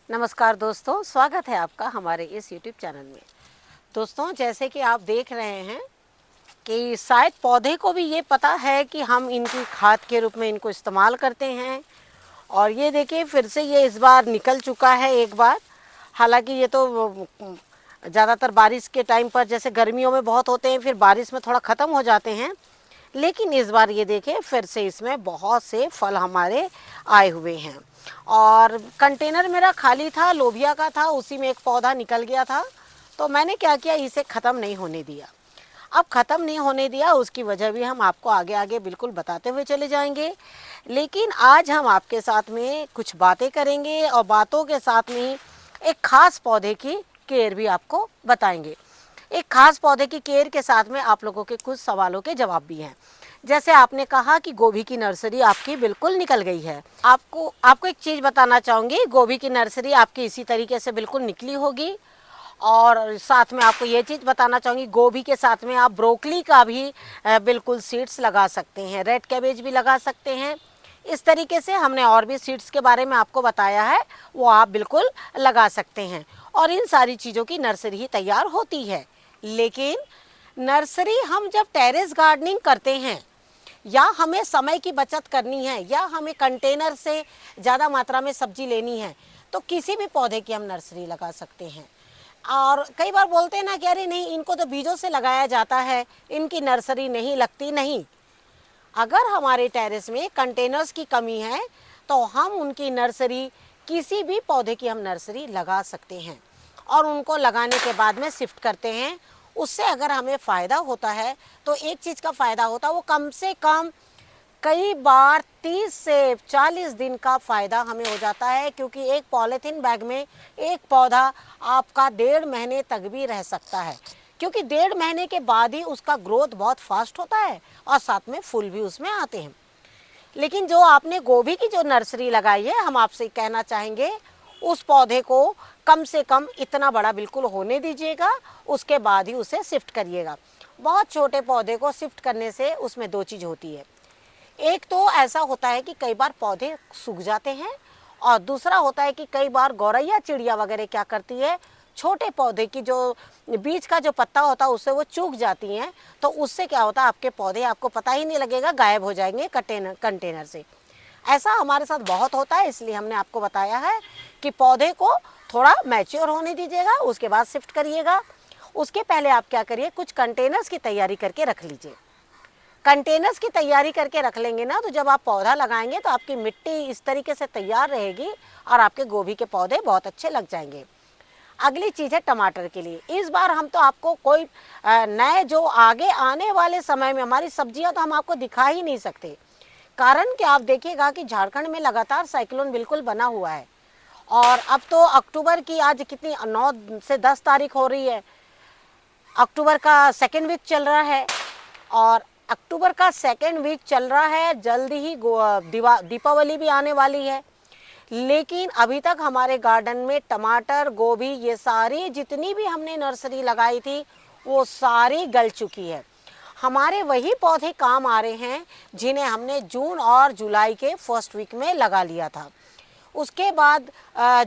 नमस्कार दोस्तों, स्वागत है आपका हमारे इस YouTube चैनल में। दोस्तों, जैसे कि आप देख रहे हैं कि शायद पौधे को भी ये पता है कि हम इनकी खाद के रूप में इनको इस्तेमाल करते हैं। और ये देखिए, फिर से ये इस बार निकल चुका है एक बार। हालांकि ये तो ज़्यादातर बारिश के टाइम पर, जैसे गर्मियों में बहुत होते हैं, फिर बारिश में थोड़ा ख़त्म हो जाते हैं, लेकिन इस बार ये देखिए फिर से इसमें बहुत से फल हमारे आए हुए हैं। और कंटेनर मेरा खाली था, लोबिया का था, उसी में एक पौधा निकल गया था, तो मैंने क्या किया, इसे ख़त्म नहीं होने दिया। अब ख़त्म नहीं होने दिया, उसकी वजह भी हम आपको आगे आगे बिल्कुल बताते हुए चले जाएंगे। लेकिन आज हम आपके साथ में कुछ बातें करेंगे और बातों के साथ में ही एक ख़ास पौधे की केयर भी आपको बताएंगे। एक खास पौधे की केयर के साथ में आप लोगों के कुछ सवालों के जवाब भी हैं। जैसे आपने कहा कि गोभी की नर्सरी आपकी बिल्कुल निकल गई है। आपको एक चीज़ बताना चाहूँगी, गोभी की नर्सरी आपकी इसी तरीके से बिल्कुल निकली होगी। और साथ में आपको ये चीज़ बताना चाहूँगी, गोभी के साथ में आप ब्रोकली का भी बिल्कुल सीड्स लगा सकते हैं, रेड कैबेज भी लगा सकते हैं। इस तरीके से हमने और भी सीड्स के बारे में आपको बताया है, वो आप बिल्कुल लगा सकते हैं। और इन सारी चीज़ों की नर्सरी ही तैयार होती है। लेकिन नर्सरी हम जब टेरेस गार्डनिंग करते हैं, या हमें समय की बचत करनी है, या हमें कंटेनर से ज़्यादा मात्रा में सब्जी लेनी है, तो किसी भी पौधे की हम नर्सरी लगा सकते हैं। और कई बार बोलते हैं ना कि अरे नहीं, इनको तो बीजों से लगाया जाता है, इनकी नर्सरी नहीं लगती। नहीं, अगर हमारे टेरेस में कंटेनर्स की कमी है तो हम उनकी नर्सरी, किसी भी पौधे की हम नर्सरी लगा सकते हैं और उनको लगाने के बाद में शिफ्ट करते हैं। उससे अगर हमें फ़ायदा होता है तो एक चीज़ का फ़ायदा होता है, वो कम से कम कई बार 30 से 40 दिन का फ़ायदा हमें हो जाता है, क्योंकि एक पॉलीथीन बैग में एक पौधा आपका 1.5 महीने तक भी रह सकता है, क्योंकि 1.5 महीने के बाद ही उसका ग्रोथ बहुत फास्ट होता है और साथ में फूल भी उसमें आते हैं। लेकिन जो आपने गोभी की जो नर्सरी लगाई है, हम आपसे कहना चाहेंगे उस पौधे को कम से कम इतना बड़ा बिल्कुल होने दीजिएगा, उसके बाद ही उसे शिफ्ट करिएगा। बहुत छोटे पौधे को शिफ्ट करने से उसमें दो चीज़ होती है। एक तो ऐसा होता है कि कई बार पौधे सूख जाते हैं, और दूसरा होता है कि कई बार गौरैया चिड़िया वगैरह क्या करती है, छोटे पौधे की जो बीज का जो पत्ता होता है उससे वो चूक जाती हैं, तो उससे क्या होता है, आपके पौधे आपको पता ही नहीं लगेगा, गायब हो जाएंगे कंटेनर से। ऐसा हमारे साथ बहुत होता है, इसलिए हमने आपको बताया है कि पौधे को थोड़ा मैच्योर होने दीजिएगा, उसके बाद शिफ्ट करिएगा। उसके पहले आप क्या करिए, कुछ कंटेनर्स की तैयारी करके रख लीजिए। कंटेनर्स की तैयारी करके रख लेंगे ना, तो जब आप पौधा लगाएंगे तो आपकी मिट्टी इस तरीके से तैयार रहेगी और आपके गोभी के पौधे बहुत अच्छे लग जाएंगे। अगली चीज़ है टमाटर के लिए। इस बार हम तो आपको कोई नए, जो आगे आने वाले समय में हमारी सब्जियां तो हम आपको दिखा ही नहीं सकते। कारण कि आप देखिएगा कि झारखंड में लगातार साइक्लोन बिल्कुल बना हुआ है, और अब तो अक्टूबर की आज कितनी 9 से 10 तारीख हो रही है, अक्टूबर का सेकेंड वीक चल रहा है, और अक्टूबर का सेकेंड वीक चल रहा है, जल्दी ही दीपावली भी आने वाली है। लेकिन अभी तक हमारे गार्डन में टमाटर, गोभी, ये सारी जितनी भी हमने नर्सरी लगाई थी वो सारी गल चुकी है। हमारे वही पौधे काम आ रहे हैं जिन्हें हमने जून और जुलाई के फर्स्ट वीक में लगा लिया था। उसके बाद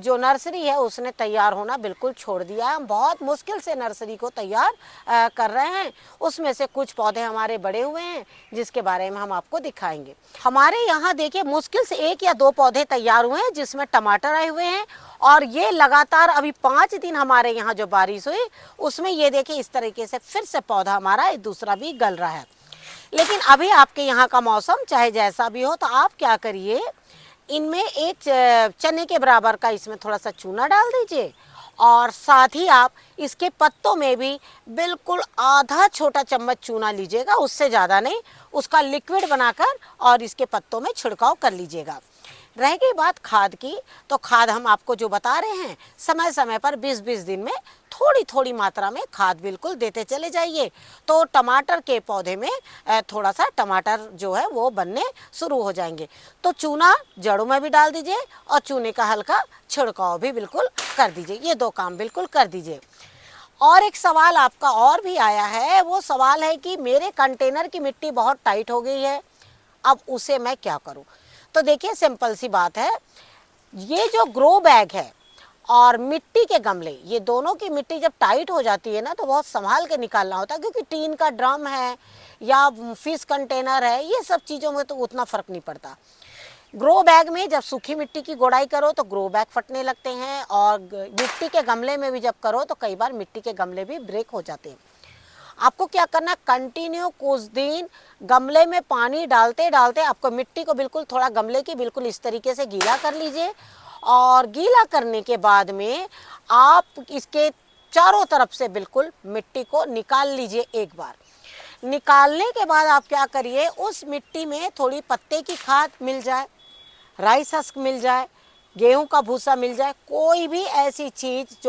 जो नर्सरी है उसने तैयार होना बिल्कुल छोड़ दिया है। हम बहुत मुश्किल से नर्सरी को तैयार कर रहे हैं। उसमें से कुछ पौधे हमारे बड़े हुए हैं जिसके बारे में हम आपको दिखाएंगे। हमारे यहाँ देखिए मुश्किल से 1 या 2 पौधे तैयार हुए हैं जिसमें टमाटर आए हुए हैं, और ये लगातार अभी 5 दिन हमारे यहाँ जो बारिश हुई उसमें ये देखिए इस तरीके से फिर से पौधा हमारा दूसरा भी गल रहा है। लेकिन अभी आपके यहाँ का मौसम चाहे जैसा भी हो, तो आप क्या करिए, इनमें एक चने के बराबर का इसमें थोड़ा सा चूना डाल दीजिए, और साथ ही आप इसके पत्तों में भी बिल्कुल आधा छोटा चम्मच चूना लीजिएगा, उससे ज़्यादा नहीं, उसका लिक्विड बनाकर और इसके पत्तों में छिड़काव कर लीजिएगा। रह गई बात खाद की, तो खाद हम आपको जो बता रहे हैं, समय समय पर 20-20 दिन में थोड़ी थोड़ी मात्रा में खाद बिल्कुल देते चले जाइए, तो टमाटर के पौधे में थोड़ा सा टमाटर जो है वो बनने शुरू हो जाएंगे। तो चूना जड़ों में भी डाल दीजिए और चूने का हल्का छिड़काव भी बिल्कुल कर दीजिए। ये 2 काम बिल्कुल कर दीजिए। और एक सवाल आपका और भी आया है, वो सवाल है कि मेरे कंटेनर की मिट्टी बहुत टाइट हो गई है, अब उसे मैं क्या करूं? तो देखिए सिंपल सी बात है, ये जो ग्रो बैग है और मिट्टी के गमले, ये दोनों की मिट्टी जब टाइट हो जाती है ना तो बहुत संभाल के निकालना होता है, क्योंकि टीन का ड्रम है या फिश कंटेनर है, ये सब चीज़ों में तो उतना फ़र्क नहीं पड़ता। ग्रो बैग में जब सूखी मिट्टी की गोड़ाई करो तो ग्रो बैग फटने लगते हैं, और मिट्टी के गमले में भी जब करो तो कई बार मिट्टी के गमले भी ब्रेक हो जाते हैं। आपको क्या करना, कंटिन्यू कुछ दिन गमले में पानी डालते डालते आपको मिट्टी को बिल्कुल थोड़ा गमले की बिल्कुल इस तरीके से गीला कर लीजिए, और गीला करने के बाद में आप इसके चारों तरफ से बिल्कुल मिट्टी को निकाल लीजिए। एक बार निकालने के बाद आप क्या करिए, उस मिट्टी में थोड़ी पत्ते की खाद मिल जाए, राइस हस्क मिल जाए, गेहूं का भूसा मिल जाए, कोई भी ऐसी चीज़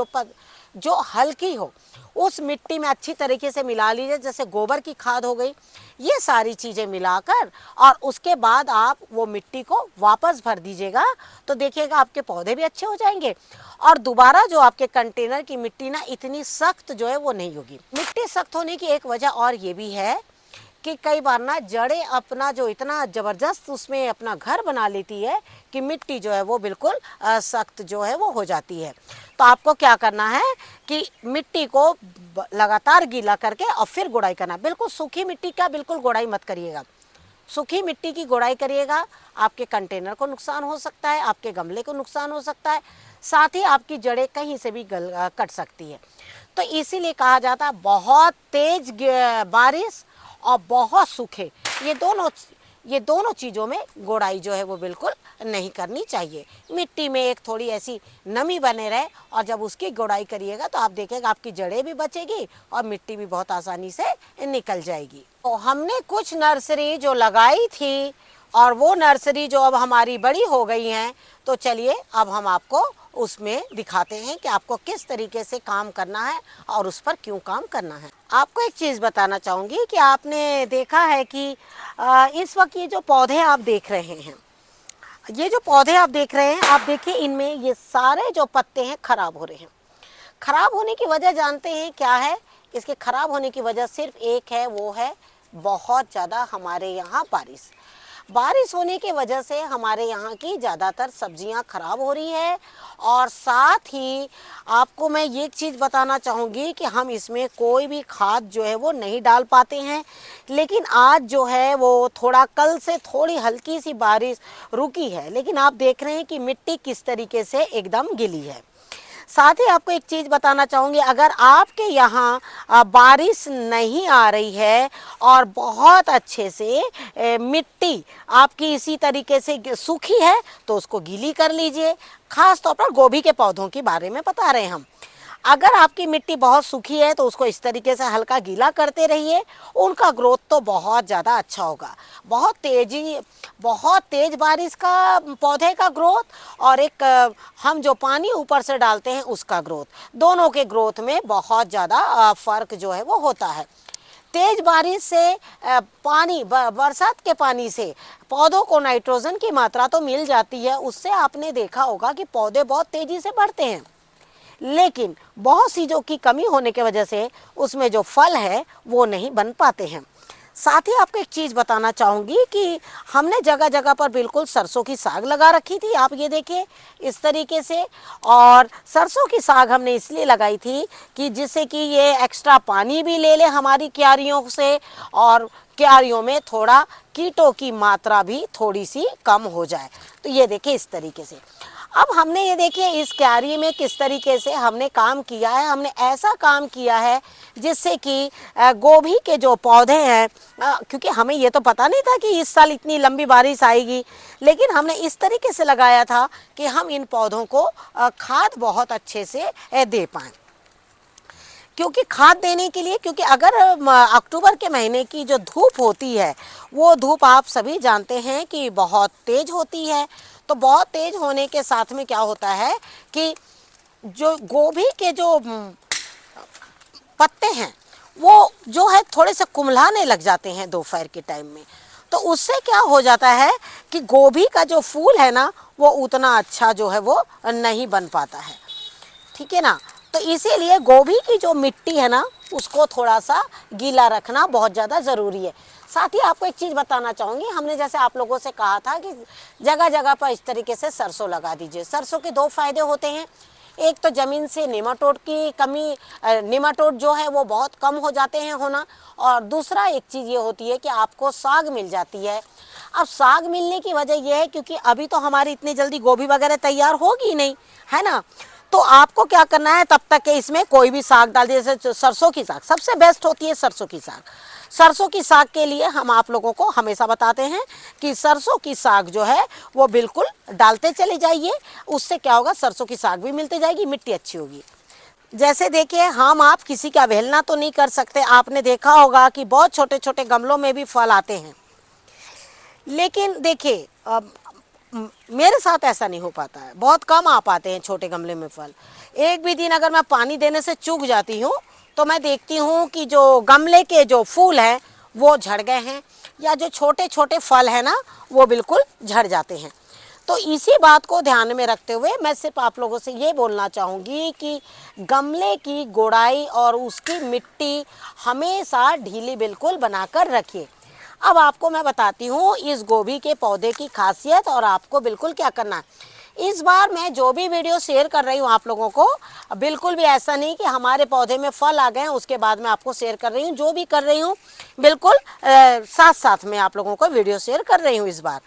जो हल्की हो उस मिट्टी में अच्छी तरीके से मिला लीजिए। जैसे गोबर की खाद हो गई, ये सारी चीज़ें मिलाकर, और उसके बाद आप वो मिट्टी को वापस भर दीजिएगा, तो देखिएगा आपके पौधे भी अच्छे हो जाएंगे। और दोबारा जो आपके कंटेनर की मिट्टी ना इतनी सख्त जो है वो नहीं होगी। मिट्टी सख्त होने की एक वजह और ये भी है कि कई बार ना जड़ें अपना जो इतना ज़बरदस्त उसमें अपना घर बना लेती है कि मिट्टी जो है वो बिल्कुल सख्त जो है वो हो जाती है। तो आपको क्या करना है कि मिट्टी को लगातार गीला करके और फिर गोड़ाई करना। बिल्कुल सूखी मिट्टी का बिल्कुल गोड़ाई मत करिएगा। सूखी मिट्टी की गोड़ाई करिएगा, आपके कंटेनर को नुकसान हो सकता है, आपके गमले को नुकसान हो सकता है, साथ ही आपकी जड़ें कहीं से भी कट सकती है। तो इसीलिए कहा जाता है बहुत तेज बारिश और बहुत सूखे, ये दोनों चीज़ों में गोड़ाई जो है वो बिल्कुल नहीं करनी चाहिए। मिट्टी में एक थोड़ी ऐसी नमी बने रहे, और जब उसकी गोड़ाई करिएगा तो आप देखिएगा आपकी जड़ें भी बचेगी और मिट्टी भी बहुत आसानी से निकल जाएगी। तो हमने कुछ नर्सरी जो लगाई थी, और वो नर्सरी जो अब हमारी बड़ी हो गई हैं, तो चलिए अब हम आपको उसमें दिखाते हैं कि आपको किस तरीके से काम करना है और उस पर क्यों काम करना है। आपको एक चीज़ बताना चाहूँगी कि आपने देखा है कि इस वक्त ये जो पौधे आप देख रहे हैं, ये जो पौधे आप देख रहे हैं, आप देखिए इनमें ये सारे जो पत्ते हैं खराब हो रहे हैं। खराब होने की वजह जानते हैं क्या है? इसके खराब होने की वजह सिर्फ एक है, वो है बहुत ज़्यादा हमारे यहाँ बारिश होने की वजह से हमारे यहाँ की ज़्यादातर सब्जियाँ खराब हो रही है। और साथ ही आपको मैं ये चीज़ बताना चाहूँगी कि हम इसमें कोई भी खाद जो है वो नहीं डाल पाते हैं, लेकिन आज जो है वो थोड़ा कल से थोड़ी हल्की सी बारिश रुकी है, लेकिन आप देख रहे हैं कि मिट्टी किस तरीके से एकदम गीली है। साथ ही आपको एक चीज़ बताना चाहूँगी, अगर आपके यहाँ बारिश नहीं आ रही है और बहुत अच्छे से मिट्टी आपकी इसी तरीके से सूखी है, तो उसको गीली कर लीजिए। ख़ास तौर पर गोभी के पौधों के बारे में बता रहे हैं हम। अगर आपकी मिट्टी बहुत सूखी है तो उसको इस तरीके से हल्का गीला करते रहिए, उनका ग्रोथ तो बहुत ज़्यादा अच्छा होगा। बहुत तेज़ बारिश का पौधे का ग्रोथ, और एक हम जो पानी ऊपर से डालते हैं उसका ग्रोथ, दोनों के ग्रोथ में बहुत ज़्यादा फ़र्क जो है वो होता है। तेज बारिश से बरसात के पानी से पौधों को नाइट्रोजन की मात्रा तो मिल जाती है, उससे आपने देखा होगा कि पौधे बहुत तेज़ी से बढ़ते हैं, लेकिन बहुत चीज़ों की कमी होने की वजह से उसमें जो फल है वो नहीं बन पाते हैं। साथ ही आपको एक चीज़ बताना चाहूँगी कि हमने जगह जगह पर बिल्कुल सरसों की साग लगा रखी थी, आप ये देखिए इस तरीके से। और सरसों की साग हमने इसलिए लगाई थी कि जिससे कि ये एक्स्ट्रा पानी भी ले ले हमारी क्यारियों से, और क्यारियों में थोड़ा कीटों की मात्रा भी थोड़ी सी कम हो जाए। तो ये देखिए इस तरीके से। अब हमने ये देखिए इस क्यारी में किस तरीके से हमने काम किया है। हमने ऐसा काम किया है जिससे कि गोभी के जो पौधे हैं, क्योंकि हमें ये तो पता नहीं था कि इस साल इतनी लंबी बारिश आएगी, लेकिन हमने इस तरीके से लगाया था कि हम इन पौधों को खाद बहुत अच्छे से दे पाएँ। क्योंकि खाद देने के लिए, क्योंकि अगर अक्टूबर के महीने की जो धूप होती है, वो धूप आप सभी जानते हैं कि बहुत तेज़ होती है। तो बहुत तेज़ होने के साथ में क्या होता है कि जो गोभी के जो पत्ते हैं वो जो है थोड़े से कुम्हलाने लग जाते हैं दोपहर के टाइम में। तो उससे क्या हो जाता है कि गोभी का जो फूल है ना वो उतना अच्छा जो है वो नहीं बन पाता है, ठीक है ना। तो इसीलिए गोभी की जो मिट्टी है ना उसको थोड़ा सा गीला रखना बहुत ज़्यादा ज़रूरी है। साथ ही आपको एक चीज़ बताना चाहूँगी, हमने जैसे आप लोगों से कहा था कि जगह जगह पर इस तरीके से सरसों लगा दीजिए। सरसों के दो फायदे होते हैं, एक तो ज़मीन से नेमाटोड की कमी, नेमाटोड जो है वो बहुत कम हो जाते हैं होना, और दूसरा एक चीज़ ये होती है कि आपको साग मिल जाती है। अब साग मिलने की वजह यह है क्योंकि अभी तो हमारी इतनी जल्दी गोभी वगैरह तैयार होगी नहीं, है ना। तो आपको क्या करना है, तब तक के इसमें कोई भी साग डाल दिए, जैसे सरसों की साग सबसे बेस्ट होती है। सरसों की साग, सरसों की साग के लिए हम आप लोगों को हमेशा बताते हैं कि सरसों की साग जो है वो बिल्कुल डालते चले जाइए। उससे क्या होगा, सरसों की साग भी मिलती जाएगी, मिट्टी अच्छी होगी। जैसे देखिए, हम आप किसी का अवहेलना तो नहीं कर सकते। आपने देखा होगा कि बहुत छोटे छोटे गमलों में भी फल आते हैं, लेकिन देखिए मेरे साथ ऐसा नहीं हो पाता है, बहुत कम आ पाते हैं छोटे गमले में फल। एक भी दिन अगर मैं पानी देने से चूक जाती हूँ तो मैं देखती हूँ कि जो गमले के जो फूल हैं वो झड़ गए हैं, या जो छोटे छोटे फल हैं ना वो बिल्कुल झड़ जाते हैं। तो इसी बात को ध्यान में रखते हुए मैं सिर्फ आप लोगों से ये बोलना चाहूँगी कि गमले की गोड़ाई और उसकी मिट्टी हमेशा ढीली बिल्कुल बनाकर रखिए। अब आपको मैं बताती हूँ इस गोभी के पौधे की खासियत और आपको बिल्कुल क्या करना है। इस बार मैं जो भी वीडियो शेयर कर रही हूँ आप लोगों को, बिल्कुल भी ऐसा नहीं कि हमारे पौधे में फल आ गए हैं उसके बाद मैं आपको शेयर कर रही हूँ। जो भी कर रही हूँ बिल्कुल साथ साथ में आप लोगों को वीडियो शेयर कर रही हूँ इस बार।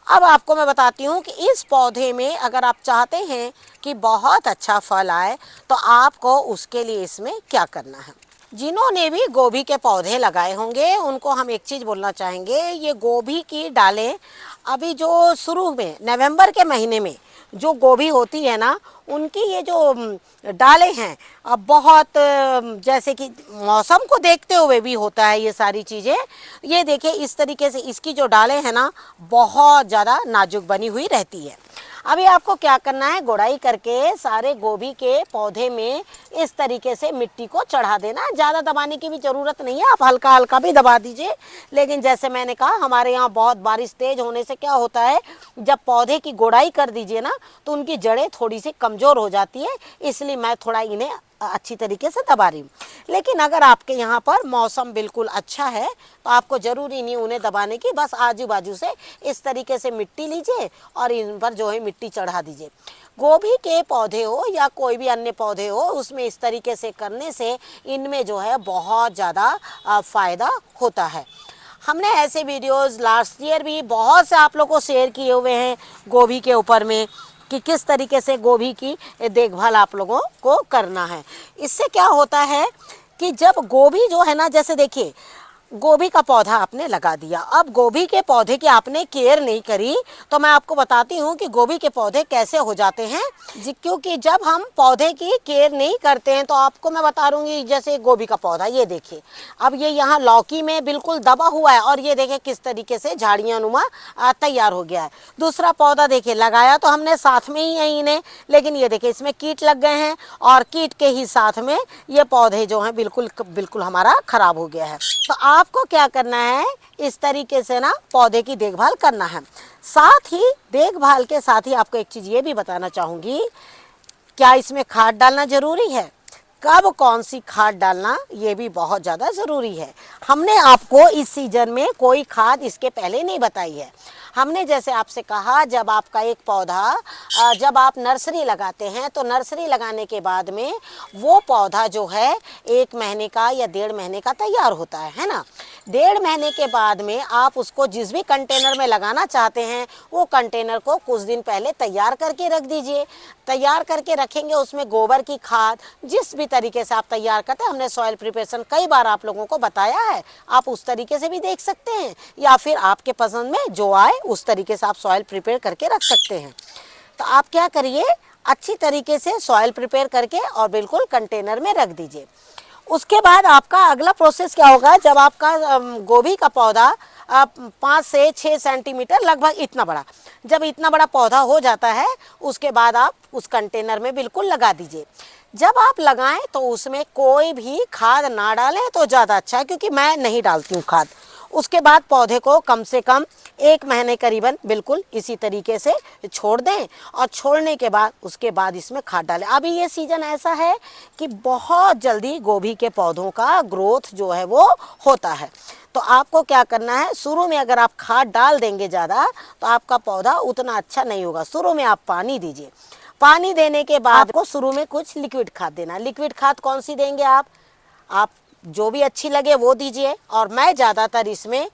अब आपको मैं बताती हूँ कि इस पौधे में अगर आप चाहते हैं कि बहुत अच्छा फल आए तो आपको उसके लिए इसमें क्या करना है। जिन्होंने भी गोभी के पौधे लगाए होंगे उनको हम एक चीज़ बोलना चाहेंगे, ये गोभी की डालें अभी जो शुरू में नवंबर के महीने में जो गोभी होती है ना, उनकी ये जो डालें हैं अब बहुत जैसे कि मौसम को देखते हुए भी होता है ये सारी चीज़ें। ये देखिए इस तरीके से इसकी जो डालें हैं ना बहुत ज़्यादा नाजुक बनी हुई रहती है। अभी आपको क्या करना है, गोड़ाई करके सारे गोभी के पौधे में इस तरीके से मिट्टी को चढ़ा देना। ज़्यादा दबाने की भी ज़रूरत नहीं है, आप हल्का हल्का भी दबा दीजिए। लेकिन जैसे मैंने कहा हमारे यहाँ बहुत बारिश तेज होने से क्या होता है, जब पौधे की गोड़ाई कर दीजिए ना तो उनकी जड़ें थोड़ी सी कमज़ोर हो जाती है, इसलिए मैं थोड़ा इन्हें अच्छी तरीके से दबा रही हूँ। लेकिन अगर आपके यहाँ पर मौसम बिल्कुल अच्छा है तो आपको ज़रूरी नहीं उन्हें दबाने की, बस आजू बाजू से इस तरीके से मिट्टी लीजिए और इन पर जो है मिट्टी चढ़ा दीजिए। गोभी के पौधे हो या कोई भी अन्य पौधे हो, उसमें इस तरीके से करने से इनमें जो है बहुत ज़्यादा फ़ायदा होता है। हमने ऐसे वीडियोस लास्ट ईयर भी बहुत से आप लोगों को शेयर किए हुए हैं गोभी के ऊपर में कि किस तरीके से गोभी की देखभाल आप लोगों को करना है। इससे क्या होता है कि जब गोभी जो है ना, जैसे देखिए गोभी का पौधा आपने लगा दिया, अब गोभी के पौधे की आपने केयर नहीं करी तो मैं आपको बताती हूँ कि गोभी के पौधे कैसे हो जाते हैं क्योंकि जब हम पौधे की केयर नहीं करते हैं तो आपको मैं बता दूंगी। जैसे गोभी का पौधा ये देखिए, अब ये यहाँ लौकी में बिल्कुल दबा हुआ है और ये देखिए किस तरीके से झाड़ियाँ नुमा तैयार हो गया है। दूसरा पौधा देखिए लगाया तो हमने साथ में ही है इन्हें, लेकिन ये देखिए इसमें कीट लग गए हैं और कीट के ही साथ में ये पौधे जो हैं बिल्कुल हमारा खराब हो गया है। तो आपको क्या करना है, इस तरीके से ना पौधे की देखभाल करना है। साथ ही देखभाल के साथ ही आपको एक चीज़ ये भी बताना चाहूँगी, क्या इसमें खाद डालना ज़रूरी है, कब कौन सी खाद डालना ये भी बहुत ज़्यादा ज़रूरी है। हमने आपको इस सीज़न में कोई खाद इसके पहले नहीं बताई है। हमने जैसे आपसे कहा जब आपका एक पौधा जब आप नर्सरी लगाते हैं तो नर्सरी लगाने के बाद में वो पौधा जो है 1 महीने का या 1.5 महीने का तैयार होता है ना। 1.5 महीने के बाद में आप उसको जिस भी कंटेनर में लगाना चाहते हैं वो कंटेनर को कुछ दिन पहले तैयार करके रख दीजिए। तैयार करके रखेंगे, उसमें गोबर की खाद जिस भी तरीके से आप तैयार करते हैं, हमने सॉइल प्रिपरेशन कई बार आप लोगों को बताया है, आप उस तरीके से भी देख सकते हैं या फिर आपके पसंद में जो आए उस तरीके से आप सॉइल प्रिपेयर करके रख सकते हैं। तो आप क्या करिए, अच्छी तरीके से सॉइल प्रिपेयर करके और बिल्कुल कंटेनर में रख दीजिए। उसके बाद आपका अगला प्रोसेस क्या होगा, जब आपका गोभी का पौधा 5 से 6 सेंटीमीटर लगभग इतना बड़ा, जब इतना बड़ा पौधा हो जाता है उसके बाद आप उस कंटेनर में बिल्कुल लगा दीजिए। जब आप लगाएं तो उसमें कोई भी खाद ना डालें तो ज़्यादा अच्छा है, क्योंकि मैं नहीं डालती हूँ खाद। उसके बाद पौधे को कम से कम 1 महीने करीबन बिल्कुल इसी तरीके से छोड़ दें और छोड़ने के बाद उसके बाद इसमें खाद डालें। अभी ये सीज़न ऐसा है कि बहुत जल्दी गोभी के पौधों का ग्रोथ जो है वो होता है। तो आपको क्या करना है, शुरू में अगर आप खाद डाल देंगे ज़्यादा तो आपका पौधा उतना अच्छा नहीं होगा। शुरू में आप पानी दीजिए, पानी देने के बाद आपको शुरू में कुछ लिक्विड खाद देना। लिक्विड खाद कौन सी देंगे आप जो भी अच्छी लगे वो दीजिए। और मैं ज़्यादातर इसमें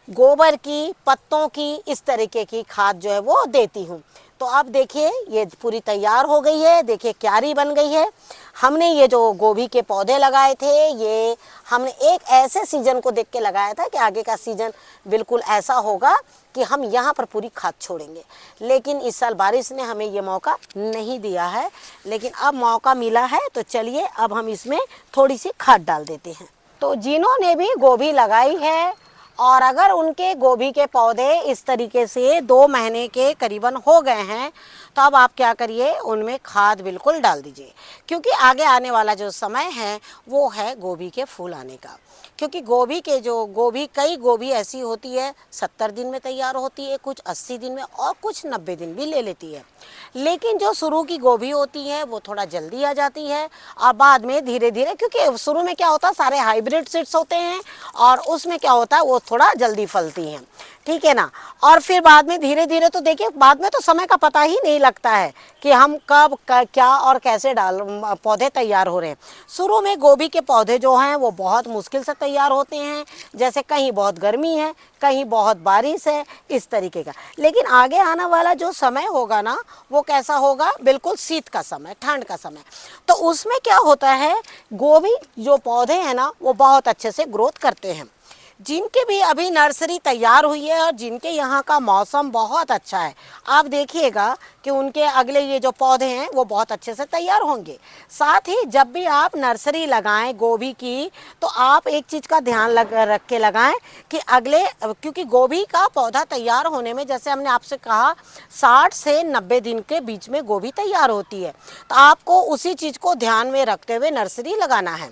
गोबर की, पत्तों की, इस तरीके की खाद जो है वो देती हूँ। तो अब देखिए ये पूरी तैयार हो गई है, देखिए क्यारी बन गई है। हमने ये जो गोभी के पौधे लगाए थे, ये हमने एक ऐसे सीजन को देख के लगाया था कि आगे का सीजन बिल्कुल ऐसा होगा कि हम यहाँ पर पूरी खाद छोड़ेंगे। लेकिन इस साल बारिश ने हमें ये मौका नहीं दिया है, लेकिन अब मौका मिला है तो चलिए अब हम इसमें थोड़ी सी खाद डाल देते हैं। तो जिन्होंने भी गोभी लगाई है और अगर उनके गोभी के पौधे इस तरीके से 2 महीने के करीबन हो गए हैं, तो अब आप क्या करिए, उनमें खाद बिल्कुल डाल दीजिए। क्योंकि आगे आने वाला जो समय है वो है गोभी के फूल आने का। क्योंकि कई गोभी ऐसी होती है 70 दिन में तैयार होती है, कुछ 80 दिन में और कुछ 90 दिन भी ले लेती है। लेकिन जो शुरू की गोभी होती है वो थोड़ा जल्दी आ जाती है और बाद में धीरे धीरे, क्योंकि शुरू में क्या होता है सारे हाइब्रिड सीड्स होते हैं और उसमें क्या होता है वो थोड़ा जल्दी फलती हैं, ठीक है ना। और फिर बाद में धीरे धीरे, तो देखिए बाद में तो समय का पता ही नहीं लगता है कि हम कब क्या और कैसे पौधे तैयार हो रहे हैं। शुरू में गोभी के पौधे जो हैं वो बहुत मुश्किल से तैयार होते हैं, जैसे कहीं बहुत गर्मी है, कहीं बहुत बारिश है, इस तरीके का। लेकिन आगे आने वाला जो समय होगा ना वो कैसा होगा, बिल्कुल शीत का समय, ठंड का समय। तो उसमें क्या होता है, गोभी जो पौधे हैं ना वो बहुत अच्छे से ग्रोथ करते हैं। जिनके भी अभी नर्सरी तैयार हुई है और जिनके यहाँ का मौसम बहुत अच्छा है, आप देखिएगा कि उनके अगले ये जो पौधे हैं वो बहुत अच्छे से तैयार होंगे। साथ ही जब भी आप नर्सरी लगाएं गोभी की, तो आप एक चीज़ का ध्यान रख के लगाएं कि क्योंकि गोभी का पौधा तैयार होने में, जैसे हमने आपसे कहा, 60 से 90 दिन के बीच में गोभी तैयार होती है। तो आपको उसी चीज़ को ध्यान में रखते हुए नर्सरी लगाना है।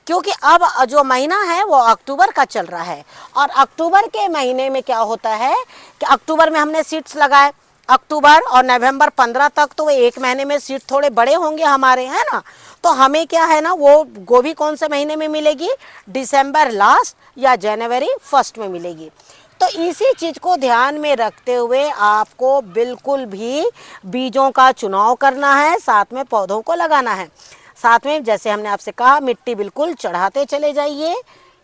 क्योंकि अब जो महीना है वो अक्टूबर का चल रहा है और अक्टूबर के महीने में क्या होता है कि अक्टूबर में हमने सीड्स लगाए, अक्टूबर और नवंबर 15 तक, तो वो 1 महीने में सीड थोड़े बड़े होंगे हमारे, है ना। तो हमें क्या है ना, वो गोभी कौन से महीने में मिलेगी, दिसंबर लास्ट या जनवरी फर्स्ट में मिलेगी। तो इसी चीज़ को ध्यान में रखते हुए आपको बिल्कुल भी बीजों का चुनाव करना है, साथ में पौधों को लगाना है। साथ में जैसे हमने आपसे कहा, मिट्टी बिल्कुल चढ़ाते चले जाइए।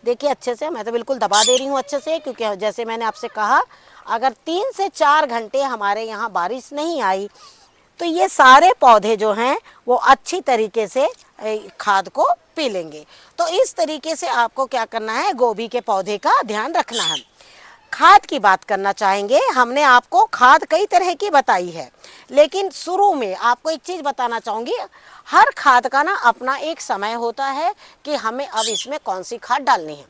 देखिए अच्छे से, मैं तो बिल्कुल दबा दे रही हूँ अच्छे से, क्योंकि जैसे मैंने आपसे कहा अगर 3 से 4 घंटे हमारे यहाँ बारिश नहीं आई तो ये सारे पौधे जो हैं वो अच्छी तरीके से खाद को पी लेंगे। तो इस तरीके से आपको क्या करना है, गोभी के पौधे का ध्यान रखना है। खाद की बात करना चाहेंगे, हमने आपको खाद कई तरह की बताई है, लेकिन शुरू में आपको एक चीज़ बताना चाहूँगी, हर खाद का ना अपना एक समय होता है कि हमें अब इसमें कौन सी खाद डालनी है।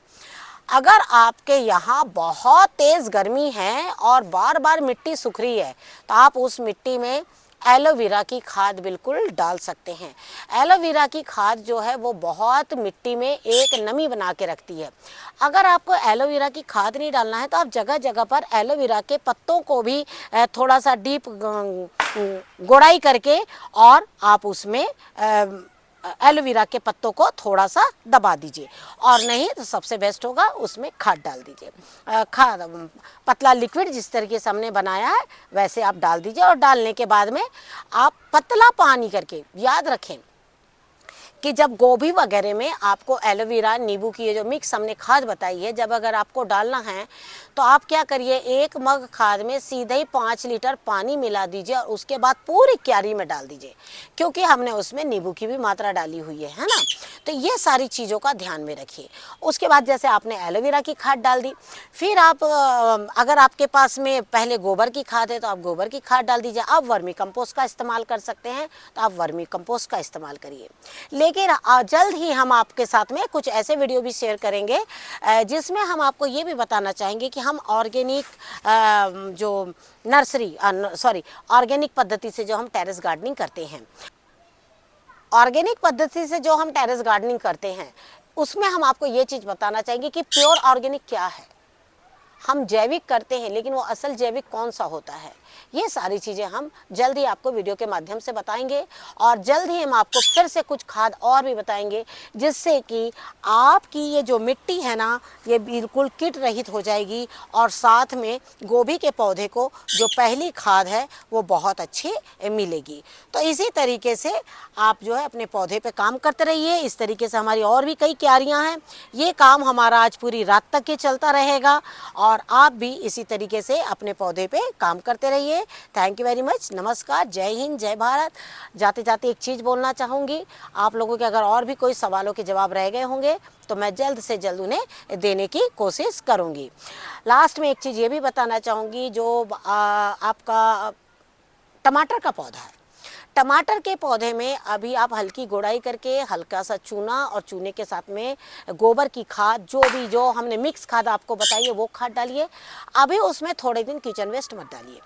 अगर आपके यहाँ बहुत तेज़ गर्मी है और बार बार मिट्टी सूख रही है, तो आप उस मिट्टी में एलोवेरा की खाद बिल्कुल डाल सकते हैं। एलोवेरा की खाद जो है वो बहुत मिट्टी में एक नमी बना के रखती है। अगर आपको एलोवेरा की खाद नहीं डालना है तो आप जगह जगह पर एलोवेरा के पत्तों को भी थोड़ा सा डीप गोड़ाई करके और आप उसमें एलोवेरा के पत्तों को थोड़ा सा दबा दीजिए, और नहीं तो सबसे बेस्ट होगा उसमें खाद डाल दीजिए। खाद पतला लिक्विड जिस तरीके से हमने बनाया है वैसे आप डाल दीजिए, और डालने के बाद में आप पतला पानी करके, याद रखें कि जब गोभी वगैरह में आपको एलोवेरा नींबू की ये जो मिक्स हमने खाद बताई है, जब अगर आपको डालना है तो आप क्या करिए, 1 मग खाद में सीधे ही 5 लीटर पानी मिला दीजिए और उसके बाद पूरी क्यारी में डाल दीजिए, क्योंकि हमने उसमें नींबू की भी मात्रा डाली हुई है ना। तो ये सारी चीज़ों का ध्यान में रखिए। उसके बाद जैसे आपने एलोवेरा की खाद डाल दी, फिर आप अगर आपके पास में पहले गोबर की खाद है तो आप गोबर की खाद डाल दीजिए। आप वर्मी कंपोस्ट का इस्तेमाल कर सकते हैं तो आप वर्मी कंपोस्ट का इस्तेमाल करिए। लेकिन जल्द ही हम आपके साथ में कुछ ऐसे वीडियो भी शेयर करेंगे जिसमें हम आपको ये भी बताना चाहेंगे कि हम ऑर्गेनिक ऑर्गेनिक पद्धति से जो हम टेरेस गार्डनिंग करते हैं, ऑर्गेनिक पद्धति से जो हम टेरेस गार्डनिंग करते हैं उसमें हम आपको ये चीज़ बताना चाहेंगे कि प्योर ऑर्गेनिक क्या है। हम जैविक करते हैं लेकिन वो असल जैविक कौन सा होता है, ये सारी चीज़ें हम जल्द ही आपको वीडियो के माध्यम से बताएंगे और जल्द ही हम आपको फिर से कुछ खाद और भी बताएंगे, जिससे कि आपकी ये जो मिट्टी है ना, ये बिल्कुल कीट रहित हो जाएगी और साथ में गोभी के पौधे को जो पहली खाद है वो बहुत अच्छी मिलेगी। तो इसी तरीके से आप जो है अपने पौधे पे काम करते रहिए। इस तरीके से हमारी और भी कई क्यारियां हैं। ये काम हमारा आज पूरी रात तक ही चलता रहेगा और आप भी इसी तरीके से अपने पौधे पे काम करते रहिए। Thank you very much. नमस्कार, जय हिंद, जय भारत। जाते जाते एक चीज़ बोलना चाहूँगी, आप लोगों के अगर और भी कोई सवालों के जवाब रह गए होंगे तो मैं जल्द से जल्द उन्हें देने की कोशिश करूँगी। लास्ट में एक चीज़ ये भी बताना चाहूँगी, जो आपका टमाटर का पौधा है, टमाटर के पौधे में अभी आप हल्की गोड़ाई करके हल्का सा चूना और चूने के साथ में गोबर की खाद, जो हमने मिक्स खाद आपको बताई है वो खाद डालिए। अभी उसमें थोड़े दिन किचन वेस्ट मत डालिए।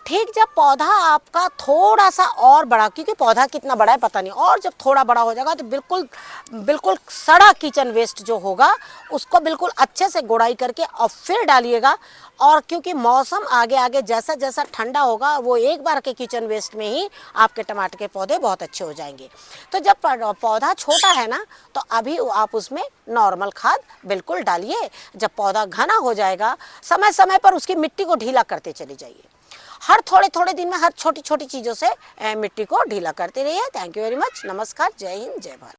ठीक जब पौधा आपका थोड़ा सा और बड़ा, क्योंकि पौधा कितना बड़ा है पता नहीं, और जब थोड़ा बड़ा हो जाएगा तो बिल्कुल सड़ा किचन वेस्ट जो होगा उसको बिल्कुल अच्छे से गोड़ाई करके और फिर डालिएगा। और क्योंकि मौसम आगे आगे जैसा जैसा ठंडा होगा, वो एक बार के किचन वेस्ट में ही आपके टमाटर के पौधे बहुत अच्छे हो जाएंगे। तो जब पौधा छोटा है ना, तो अभी आप उसमें नॉर्मल खाद बिल्कुल डालिए। जब पौधा घना हो जाएगा, समय समय पर उसकी मिट्टी को ढीला करते चले जाइए। हर थोड़े थोड़े दिन में हर छोटी छोटी चीज़ों से मिट्टी को ढीला करते रहिए। Thank you very much. नमस्कार, जय हिंद, जय भारत।